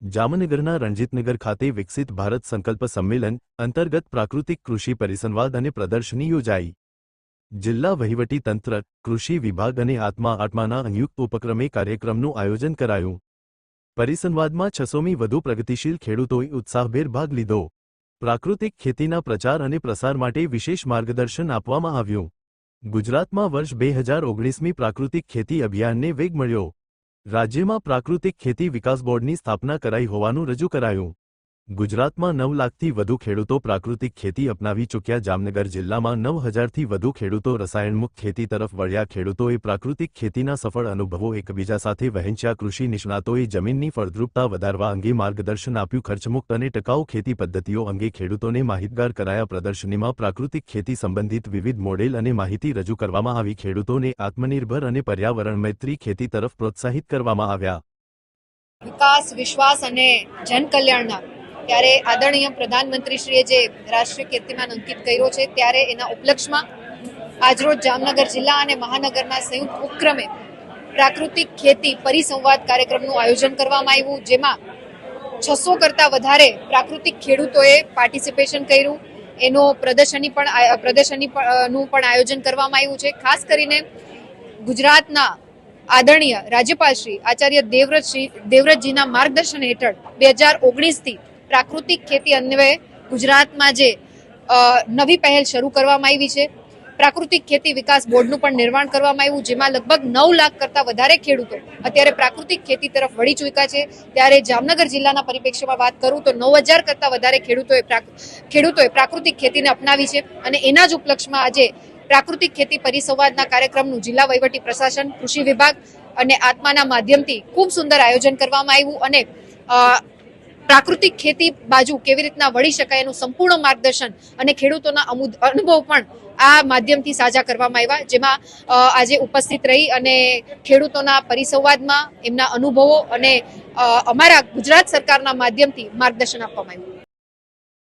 જામનગરના રણજીતનગર ખાતે વિકસિત ભારત સંકલ્પ સંમેલન અંતર્ગત પ્રાકૃતિક કૃષિ પરિસંવાદ અને પ્રદર્શની યોજાઈ। જિલ્લા વહીવટી તંત્ર, કૃષિ વિભાગ અને આત્માના સંયુક્ત ઉપક્રમે કાર્યક્રમનું આયોજન કરાયું। પરિસંવાદમાં 600મી વધુ પ્રગતિશીલ ખેડૂતોએ ઉત્સાહભેર ભાગ લીધો। પ્રાકૃતિક ખેતીના પ્રચાર અને પ્રસાર માટે વિશેષ માર્ગદર્શન આપવામાં આવ્યું। ગુજરાતમાં વર્ષ 2019મી પ્રાકૃતિક ખેતી અભિયાનને વેગ મળ્યો। રાજ્યમાં પ્રાકૃતિક ખેતી વિકાસ બોર્ડની સ્થાપના કરાઈ હોવાનું રજૂ કરાયું। ગુજરાતમાં 9 લાખથી વધુ ખેડૂતો પ્રાકૃતિક ખેતી અપનાવી ચૂક્યા। જામનગર જિલ્લામાં 9000થી વધુ ખેડૂતો રસાયણમુક્ત ખેતી તરફ વળ્યા। ખેડૂતોએ પ્રાકૃતિક ખેતીના સફળ અનુભવો એકબીજા સાથે વહેંચ્યા। કૃષિ નિષ્ણાતોએ જમીનની ફળદ્રુપતા વધારવા અંગે માર્ગદર્શન આપ્યું। ખર્ચમુક્ત અને ટકાઉ ખેતી પદ્ધતિઓ અંગે ખેડૂતોને માહિતગાર કરાયા। પ્રદર્શનીમાં પ્રાકૃતિક ખેતી સંબંધિત વિવિધ મોડેલ અને માહિતી રજૂ કરવામાં આવી। ખેડૂતોને આત્મનિર્ભર અને પર્યાવરણ મૈત્રી ખેતી તરફ પ્રોત્સાહિત કરવામાં આવ્યા। વિકાસ, વિશ્વાસ અને જનકલ્યાણના ત્યારે આદરણીય પ્રધાનમંત્રીશ્રીએ જે રાષ્ટ્રીય કીર્તિમાન અંકિત કર્યો છે ત્યારે એના ઉપલક્ષમાં આજરોજ જામનગર જિલ્લા અને મહાનગરના સંયુક્ત ઉપક્રમે પ્રાકૃતિક ખેતી પરિસંવાદ કાર્યક્રમનું આયોજન કરવામાં આવ્યું, જેમાં 600 કરતાં વધારે પ્રાકૃતિક ખેડૂતોએ પાર્ટિસિપેશન કર્યું। એનો પ્રદર્શનનું પણ આયોજન કરવામાં આવ્યું છે। ખાસ કરીને ગુજરાતના આદરણીય રાજ્યપાલ શ્રી આચાર્ય દેવવ્રતજીના માર્ગદર્શન હેઠળ 2019થી પ્રાકૃતિક ખેતી અન્વયે ગુજરાતમાં જે નવી પહેલ શરૂ કરવામાં આવી છે। પ્રાકૃતિક ખેતી વિકાસ બોર્ડનું પણ નિર્માણ કરવામાં આવ્યું, જેમાં લગભગ 9 લાખ કરતાં વધારે ખેડૂતો અત્યારે પ્રાકૃતિક ખેતી તરફ વળી ચૂક્યા છે। ત્યારે જામનગર જિલ્લાના પરિપ્રેક્ષ્યમાં વાત કરું તો 9000 કરતાં વધારે ખેડૂતોએ પ્રાકૃતિક ખેતીને અપનાવી છે અને એના જ ઉપલક્ષમાં આજે પ્રાકૃતિક ખેતી પરિસંવાદના કાર્યક્રમનું જિલ્લા વહીવટી પ્રશાસન, કૃષિ વિભાગ અને આત્માના માધ્યમથી ખૂબ સુંદર આયોજન કરવામાં આવ્યું અને પ્રાકૃતિક ખેતી બાજુ કેવી રીતના વળી શકાય એનું સંપૂર્ણ માર્ગદર્શન અને ખેડૂતોના અનુભવ પણ આ માધ્યમથી સાજા કરવામાં આવ્યા, જેમાં આજે ઉપસ્થિત રહી અને ખેડૂતોના પરિસંવાદમાં એમના અનુભવો અને અમારા ગુજરાત સરકારના માધ્યમથી માર્ગદર્શન આપવામાં આવ્યું।